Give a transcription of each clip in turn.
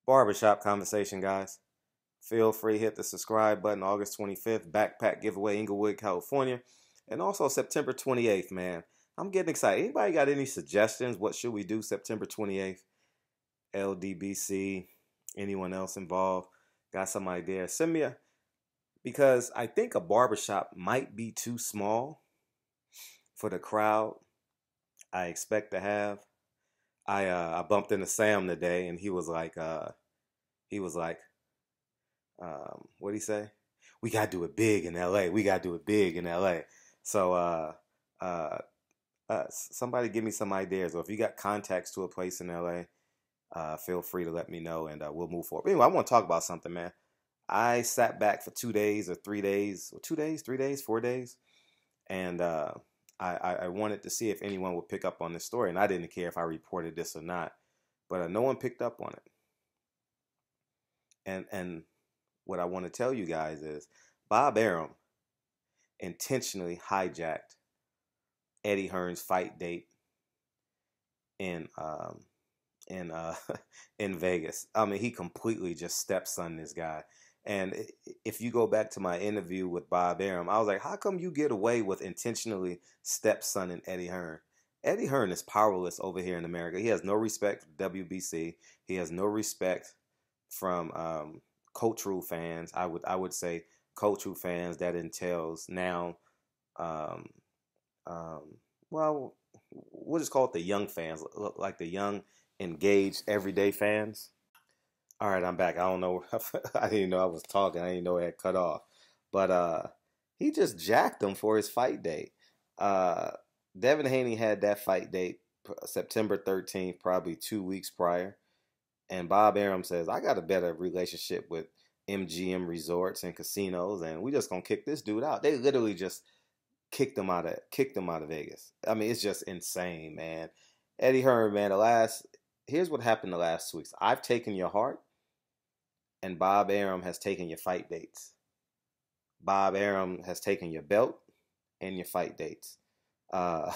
Barbershop conversation, guys. Feel free, hit the subscribe button. August 25th, backpack giveaway, Inglewood, California. And also September 28th, man. I'm getting excited. Anybody got any suggestions? What should we do September 28th? LDBC, anyone else involved? Got some idea? Send me a, because I think a barbershop might be too small for the crowd I expect to have. I bumped into Sam today, and he was like, what'd he say? We gotta do it big in LA. We gotta do it big in LA. So uh, somebody give me some ideas, or if you got contacts to a place in LA, feel free to let me know, and we'll move forward. But anyway, I want to talk about something, man. I sat back for 2 days or 3 days, or 2 days, 3 days, 4 days, and I wanted to see if anyone would pick up on this story, and I didn't care if I reported this or not, but no one picked up on it. And what I want to tell you guys is Bob Arum intentionally hijacked Eddie Hearn's fight date in in uh, in Vegas. I mean, he completely just stepson this guy. And if you go back to my interview with Bob Arum, I was like, "How come you get away with intentionally stepsoning Eddie Hearn?" Eddie Hearn is powerless over here in America. He has no respect for WBC. He has no respect from cultural fans. I would say cultural fans. That entails now, um, well, we'll just call it the young fans, like the young, engaged, everyday fans. All right, I'm back. I don't know. I didn't know I was talking. I didn't know it had cut off. But he just jacked him for his fight date. Uh, Devin Haney had that fight date September 13th, probably 2 weeks prior. And Bob Arum says, I got a better relationship with MGM resorts and casinos, and we just gonna kick this dude out. They literally just kicked him out of Vegas. I mean, it's just insane, man. Eddie Hearn, man, here's what happened the last 2 weeks. I've taken your heart, and Bob Arum has taken your fight dates. Bob Arum has taken your belt and your fight dates. Uh,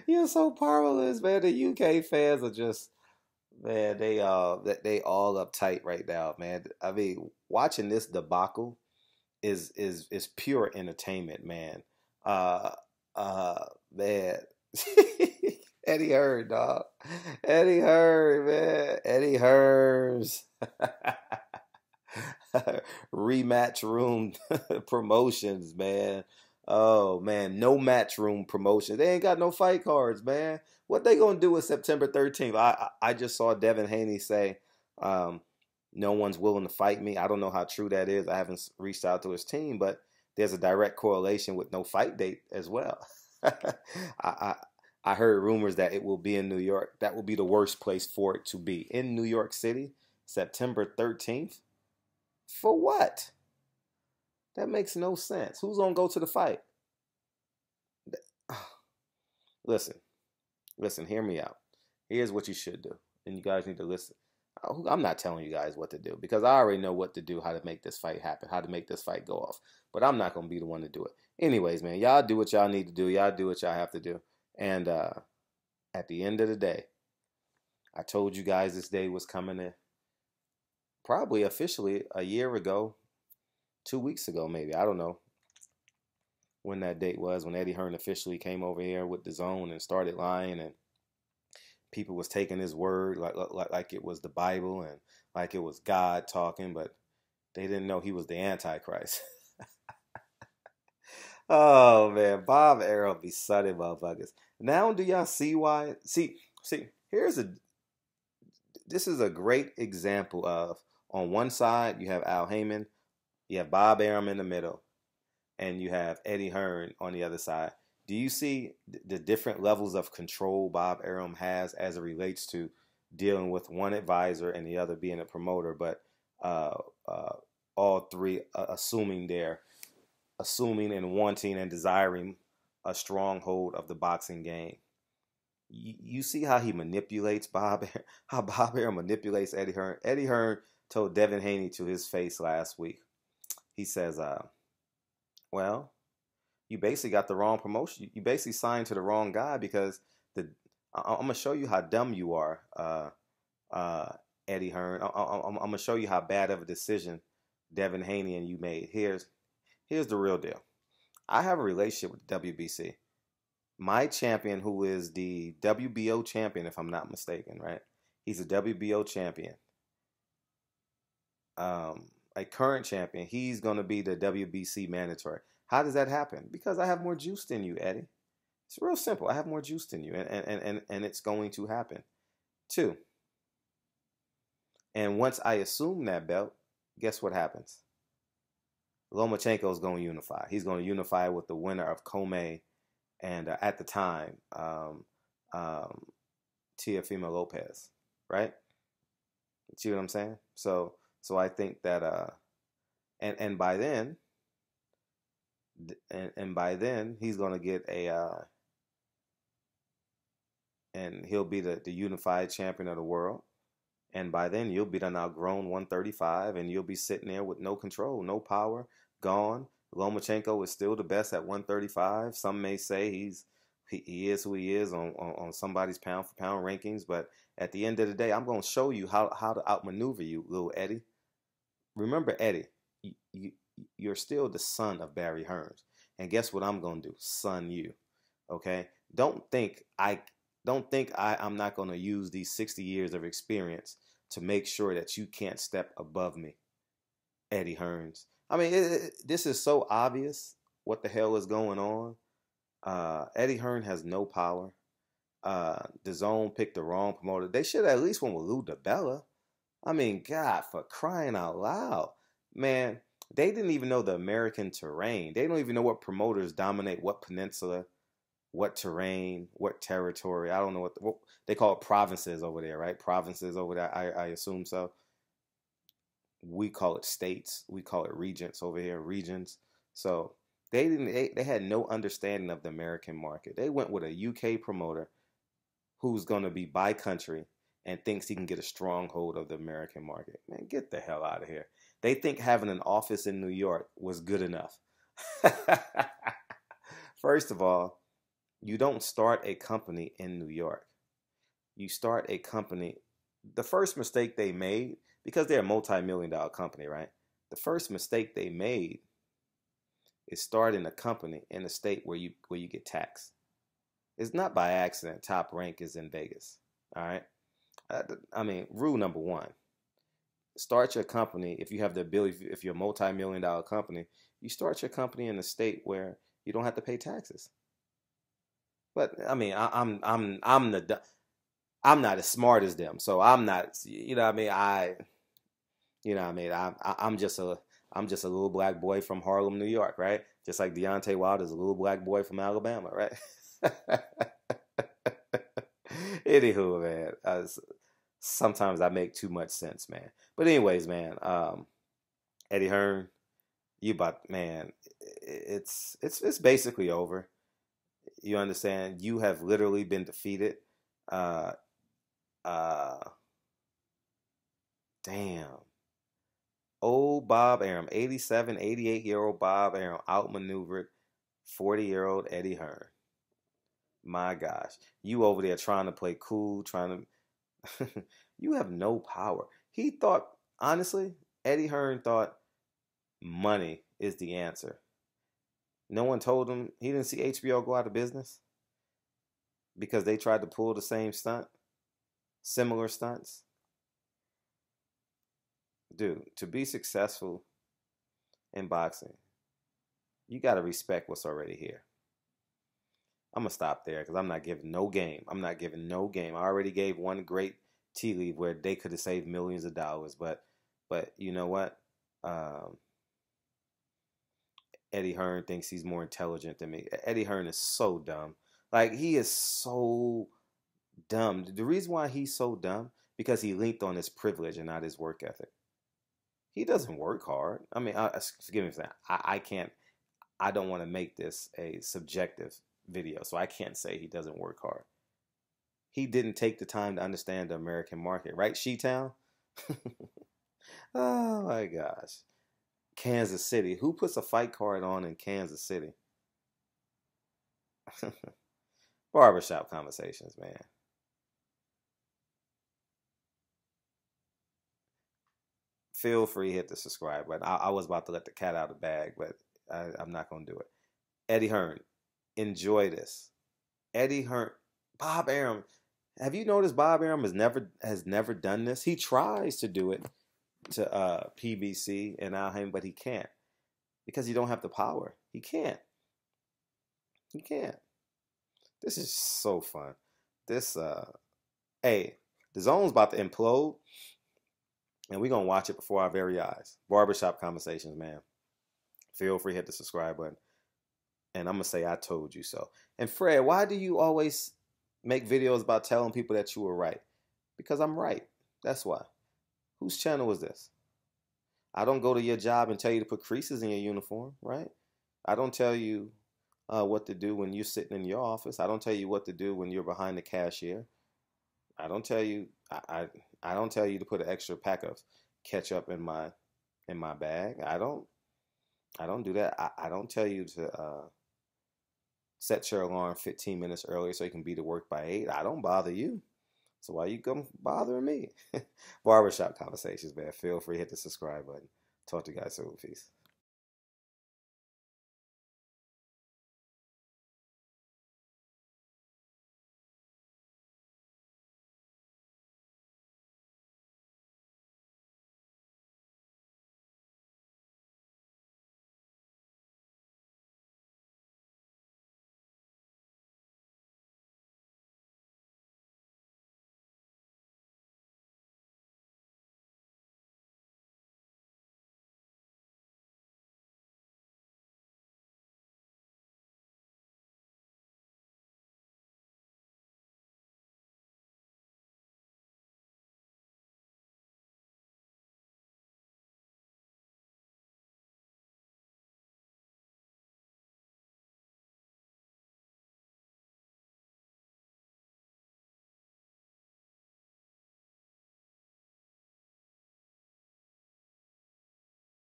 you're so powerless, man. The UK fans are just, man, they all uptight right now, man. I mean, watching this debacle is pure entertainment, man. Uh man. Eddie Hearn, dog. Eddie Hearn, man. Eddie Hearn's rematch room promotions, man. Oh man, no match room promotion. They ain't got no fight cards, man. What they gonna do with September 13th? I just saw Devin Haney say, um, no one's willing to fight me. I don't know how true that is. I haven't reached out to his team, but there's a direct correlation with no fight date as well. I I heard rumors that it will be in New York. That will be the worst place for it to be. In New York City, September 13th. For what? That makes no sense. Who's going to go to the fight? Listen, listen, hear me out. Here's what you should do. And you guys need to listen. I'm not telling you guys what to do because I already know what to do, how to make this fight happen, how to make this fight go off. But I'm not going to be the one to do it. Anyways, man, y'all do what y'all need to do. Y'all do what y'all have to do. And at the end of the day, I told you guys this day was coming in probably officially a year ago, 2 weeks ago, maybe. I don't know when that date was, when Eddie Hearn officially came over here with the zone and started lying, and people was taking his word like it was the Bible and like it was God talking, but they didn't know he was the Antichrist. Oh man, Bob Arum be sunny motherfuckers. Now do y'all see why? See, this is a great example of, on one side you have Al Heyman, you have Bob Arum in the middle, and you have Eddie Hearn on the other side. Do you see the different levels of control Bob Arum has as it relates to dealing with one advisor and the other being a promoter, but uh, uh, all three assuming and wanting and desiring a stronghold of the boxing game? You see how he manipulates how Bob Arum manipulates Eddie Hearn. Eddie Hearn told Devin Haney to his face last week. He says, well, you basically got the wrong promotion. You basically signed to the wrong guy because the I'm gonna show you how dumb you are, uh, Eddie Hearn. I'm gonna show you how bad of a decision Devin Haney and you made. Here's the real deal. I have a relationship with the WBC. My champion, who is the WBO champion, if I'm not mistaken, right? He's a WBO champion. A current champion. He's gonna be the WBC mandatory. How does that happen? Because I have more juice than you, Eddie. It's real simple. I have more juice than you, and it's going to happen. Two. And once I assume that belt, guess what happens? Lomachenko is going to unify. He's going to unify with the winner of Comey and at the time, Teofimo Lopez, right? See what I'm saying? So I think that and by then, and by then he's going to get a and he'll be the unified champion of the world. And by then, you'll be an outgrown 135, and you'll be sitting there with no control, no power, gone. Lomachenko is still the best at 135. Some may say he is who he is on somebody's pound for pound rankings. But at the end of the day, I'm going to show you how to outmaneuver you, little Eddie. Remember, Eddie, you're still the son of Barry Hearns. And guess what I'm going to do? Son you. Okay? Don't think I'm not going to use these 60 years of experience to make sure that you can't step above me, Eddie Hearns. I mean, this is so obvious what the hell is going on. Eddie Hearn has no power. The Zone picked the wrong promoter. They should have at least went with Lou DiBella. I mean, God, for crying out loud. Man, they didn't even know the American terrain. They don't even know what promoters dominate what peninsula, what terrain, what territory. I don't know what they call it, provinces over there, right? Provinces over there, I assume so. We call it states. We call it regents over here, regions. So they had no understanding of the American market. They went with a UK promoter who's going to be by country and thinks he can get a stronghold of the American market. Man, get the hell out of here. They think having an office in New York was good enough. First of all, you don't start a company in New York. You start a company. The first mistake they made, because they're a multi-million-dollar company, right? The first mistake they made is starting a company in a state where you get taxed. It's not by accident Top Rank is in Vegas. All right. I mean, rule number one: start your company if you have the ability. If you're a multi-million-dollar company, you start your company in a state where you don't have to pay taxes. But I mean, I'm not as smart as them, so I'm not. You know what I mean? I'm just a little black boy from Harlem, New York, right? Just like Deontay Wilder is a little black boy from Alabama, right? Anywho, man, sometimes I make too much sense, man. But anyways, man, Eddie Hearn, man, it's basically over. You understand? You have literally been defeated. Uh, damn. Old Bob Arum, 87, 88-year-old Bob Arum outmaneuvered 40-year-old Eddie Hearn. My gosh. You over there trying to play cool, trying to... You have no power. He thought, honestly, Eddie Hearn thought money is the answer. No one told him. He didn't see HBO go out of business because they tried to pull the same stunt, similar stunts. Dude, to be successful in boxing, you got to respect what's already here. I'm going to stop there because I'm not giving no game. I'm not giving no game. I already gave one great tea leaf where they could have saved millions of dollars. But you know what? Eddie Hearn thinks he's more intelligent than me. Eddie Hearn is so dumb. Like, he is so dumb. The reason why he's so dumb, because he linked on his privilege and not his work ethic. He doesn't work hard. I mean, forgive me for that. I don't want to make this a subjective video, so I can't say he doesn't work hard. He didn't take the time to understand the American market, right, She-Town? Oh, my gosh. Kansas City. Who puts a fight card on in Kansas City? Barbershop conversations, man. feel free to hit the subscribe button. I was about to let the cat out of the bag, but I'm not going to do it. Eddie Hearn, enjoy this. Eddie Hearn, Bob Arum. Have you noticed Bob Arum has never done this? He tries to do it to PBC and Al Haymon, but he can't because he don't have the power. He can't. He can't. This is so fun. This hey, the zone's about to implode, and we're gonna watch it before our very eyes. Barbershop Conversations, man. Feel free to hit the subscribe button. And I'm gonna say I told you so. And Fred, why do you always make videos about telling people that you were right? Because I'm right. That's why. Whose channel is this? I don't go to your job and tell you to put creases in your uniform, right? I don't tell you what to do when you're sitting in your office. I don't tell you what to do when you're behind the cashier. I don't tell you. I don't tell you to put an extra pack of ketchup in my bag. I don't do that. I don't tell you to set your alarm 15 minutes earlier so you can be to work by 8. I don't bother you. So why you come bothering me? Barbershop Conversations, man. Feel free to hit the subscribe button. Talk to you guys soon. Peace.